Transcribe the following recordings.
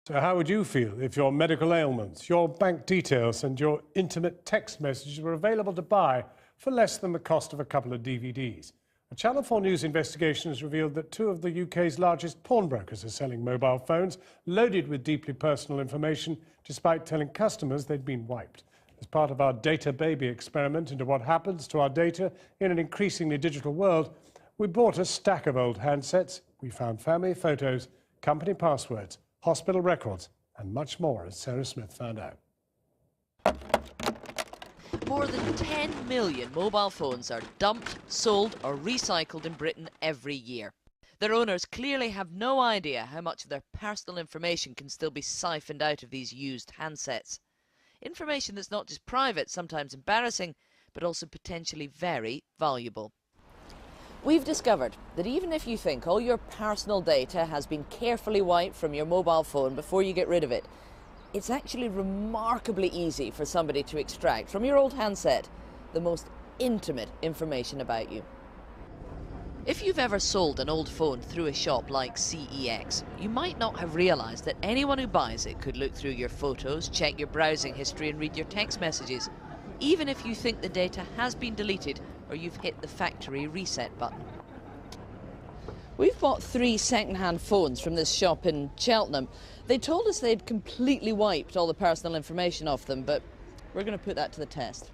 So how would you feel if your medical ailments, your bank details and your intimate text messages were available to buy for less than the cost of a couple of DVDs? A Channel 4 News investigation has revealed that two of the UK's largest pawnbrokers are selling mobile phones loaded with deeply personal information, despite telling customers they'd been wiped. As part of our Data Baby experiment into what happens to our data in an increasingly digital world, we bought a stack of old handsets. We found family photos, company passwords, hospital records, and much more, as Sarah Smith found out. More than 10 million mobile phones are dumped, sold or recycled in Britain every year. Their owners clearly have no idea how much of their personal information can still be siphoned out of these used handsets. Information that's not just private, sometimes embarrassing, but also potentially very valuable. We've discovered that even if you think all your personal data has been carefully wiped from your mobile phone before you get rid of it, it's actually remarkably easy for somebody to extract from your old handset the most intimate information about you. If you've ever sold an old phone through a shop like CEX, you might not have realised that anyone who buys it could look through your photos, check your browsing history and read your text messages, even if you think the data has been deleted or you've hit the factory reset button. We've bought 3 second-hand phones from this shop in Cheltenham. They told us they'd completely wiped all the personal information off them, but we're going to put that to the test.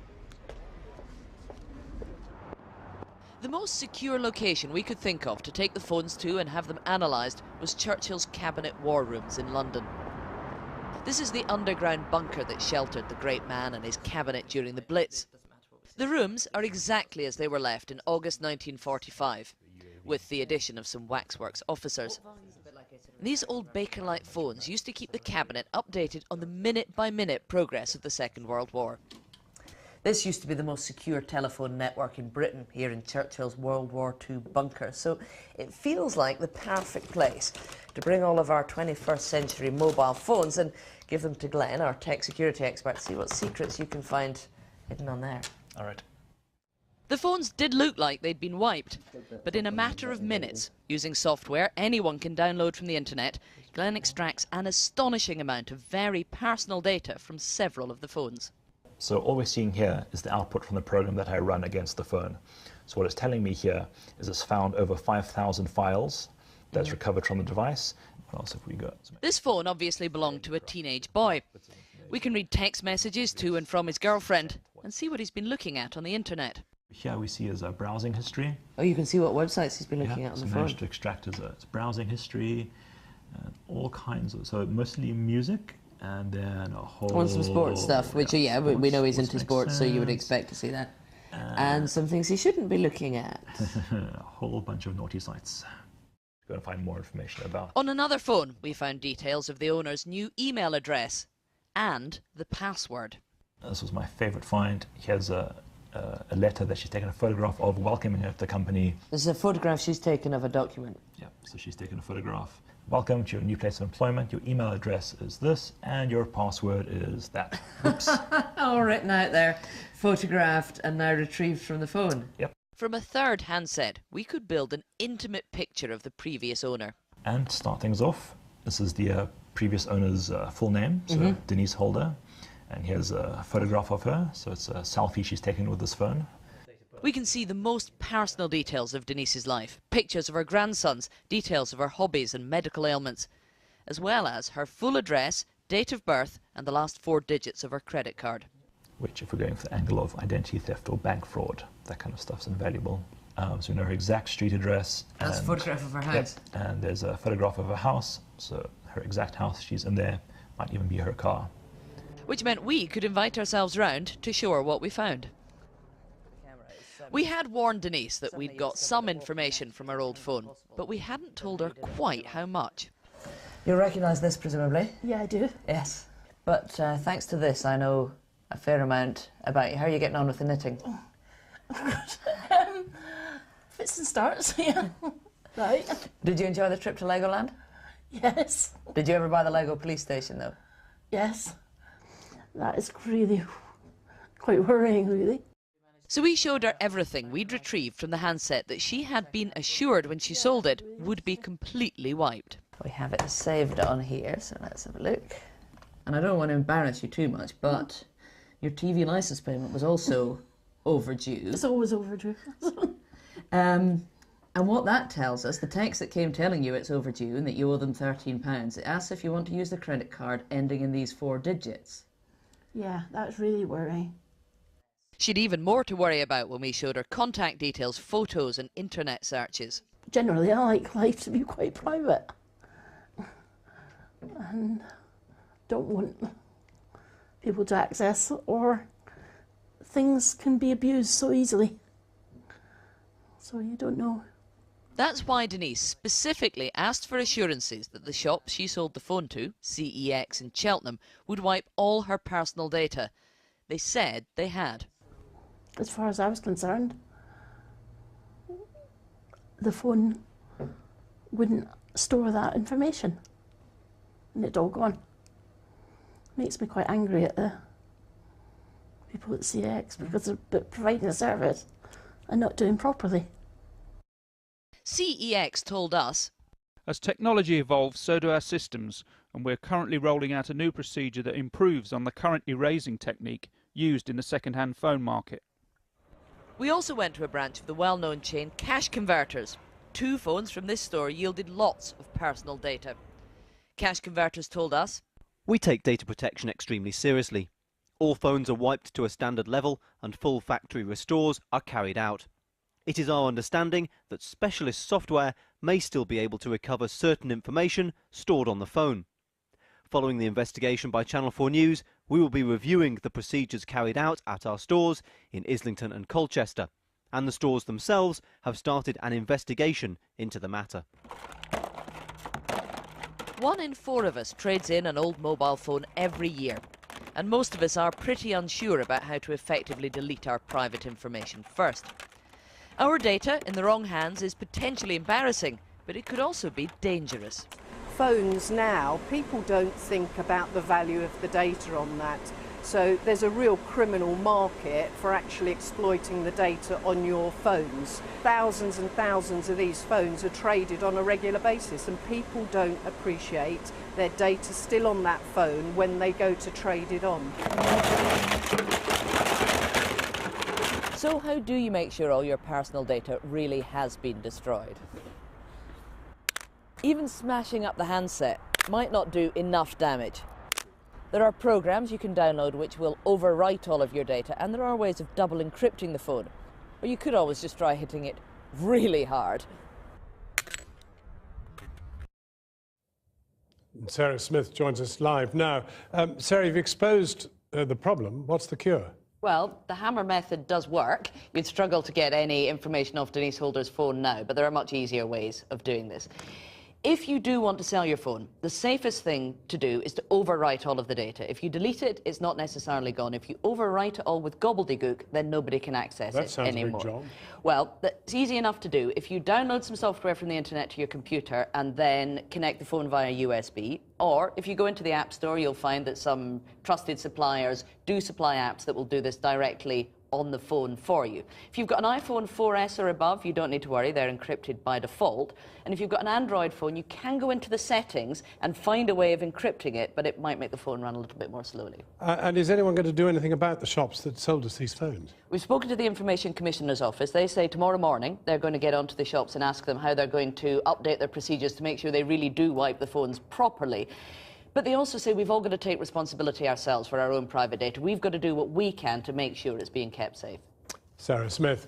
The most secure location we could think of to take the phones to and have them analysed was Churchill's Cabinet War Rooms in London. This is the underground bunker that sheltered the great man and his cabinet during the Blitz. The rooms are exactly as they were left in August 1945, with the addition of some waxworks officers. These old Bakelite phones used to keep the cabinet updated on the minute-by-minute progress of the Second World War. This used to be the most secure telephone network in Britain, here in Churchill's World War II bunker, so it feels like the perfect place to bring all of our 21st century mobile phones and give them to Glenn, our tech security expert, see what secrets you can find hidden on there. All right. The phones did look like they'd been wiped, but in a matter of minutes, using software anyone can download from the internet, Glenn extracts an astonishing amount of very personal data from several of the phones. So all we're seeing here is the output from the program that I run against the phone. So what it's telling me here is it's found over 5,000 files that's recovered from the device. What else have we got? This phone obviously belonged to a teenage boy. We can read text messages to and from his girlfriend and see what he's been looking at on the internet. Here we see his browsing history. Oh, you can see what websites he's been looking at on the phone. Managed to extract his browsing history, all kinds of, so mostly music, and then a whole... And some sports stuff, which, yeah, we know he's into sports, so you would expect to see that. And some things he shouldn't be looking at. A whole bunch of naughty sites. Go and find more information about. On another phone, we found details of the owner's new email address and the password. This was my favourite find. Here's a letter that she's taken a photograph of, welcoming her to the company. This is a photograph she's taken of a document. Yeah, so she's taken a photograph. Welcome to your new place of employment. Your email address is this, and your password is that. Oops. All written out there, photographed and now retrieved from the phone. Yep. From a third handset, we could build an intimate picture of the previous owner. And to start things off, this is the previous owner's full name, so Denise Holder. And here's a photograph of her, so it's a selfie she's taken with this phone. We can see the most personal details of Denise's life, pictures of her grandsons, details of her hobbies and medical ailments, as well as her full address, date of birth and the last 4 digits of her credit card. Which, if we're going for the angle of identity theft or bank fraud, that kind of stuff's invaluable. So we know her exact street address. That's a photograph of her house. Yep, and there's a photograph of her house, so her exact house, she's in there, might even be her car. Which meant we could invite ourselves round to show her what we found. We had warned Denise that we'd got some information from her old phone, but we hadn't told her quite how much. You'll recognise this, presumably? Yeah, I do. Yes. But thanks to this, I know a fair amount about you. How are you getting on with the knitting? Fits and starts, yeah. Right. Did you enjoy the trip to Legoland? Yes. Did you ever buy the Lego police station, though? Yes. That is really quite worrying, really. So we showed her everything we'd retrieved from the handset that she had been assured when she sold it would be completely wiped. We have it saved on here, so let's have a look. And I don't want to embarrass you too much, but your TV licence payment was also overdue. It's always overdue. And what that tells us, the text that came telling you it's overdue and that you owe them £13, it asks if you want to use the credit card ending in these 4 digits. Yeah, that's really worrying. She'd even more to worry about when we showed her contact details, photos and internet searches. Generally, I like life to be quite private. And don't want people to access, or things can be abused so easily. So you don't know. That's why Denise specifically asked for assurances that the shop she sold the phone to, CEX in Cheltenham, would wipe all her personal data. They said they had. As far as I was concerned, the phone wouldn't store that information. And it's all gone. Makes me quite angry at the people at CEX because they're providing a service and not doing properly. CEX told us, as technology evolves, so do our systems, and we're currently rolling out a new procedure that improves on the current erasing technique used in the second-hand phone market. we also went to a branch of the well-known chain Cash Converters. 2 phones from this store yielded lots of personal data. Cash Converters told us, we take data protection extremely seriously. All phones are wiped to a standard level and full factory restores are carried out. It is our understanding that specialist software may still be able to recover certain information stored on the phone. Following the investigation by Channel 4 News, we will be reviewing the procedures carried out at our stores in Islington and Colchester, and the stores themselves have started an investigation into the matter. 1 in 4 of us trades in an old mobile phone every year, and most of us are pretty unsure about how to effectively delete our private information first. Our data in the wrong hands is potentially embarrassing, but it could also be dangerous. Phones now, people don't think about the value of the data on that. So there's a real criminal market for actually exploiting the data on your phones. Thousands and thousands of these phones are traded on a regular basis, and people don't appreciate their data still on that phone when they go to trade it on. So how do you make sure all your personal data really has been destroyed? Even smashing up the handset might not do enough damage. There are programs you can download which will overwrite all of your data, and there are ways of double encrypting the phone. Or you could always just try hitting it really hard. Sarah Smith joins us live now. Sarah, you've exposed the problem. What's the cure? Well, the hammer method does work. You'd struggle to get any information off Denise Holder's phone now, but there are much easier ways of doing this. If you do want to sell your phone, the safest thing to do is to overwrite all of the data. If you delete it, it's not necessarily gone. If you overwrite it all with gobbledygook, then nobody can access it anymore. That sounds a big job. Well, that's easy enough to do. If you download some software from the internet to your computer and then connect the phone via USB, or if you go into the App Store, you'll find that some trusted suppliers do supply apps that will do this directly on the phone for you. If you've got an iPhone 4S or above, you don't need to worry, they're encrypted by default. And if you've got an Android phone, you can go into the settings and find a way of encrypting it, but it might make the phone run a little bit more slowly. And is anyone going to do anything about the shops that sold us these phones? We've spoken to the Information Commissioner's office. They say tomorrow morning they're going to get onto the shops and ask them how they're going to update their procedures to make sure they really do wipe the phones properly. But they also say we've all got to take responsibility ourselves for our own private data. We've got to do what we can to make sure it's being kept safe. Sarah Smith.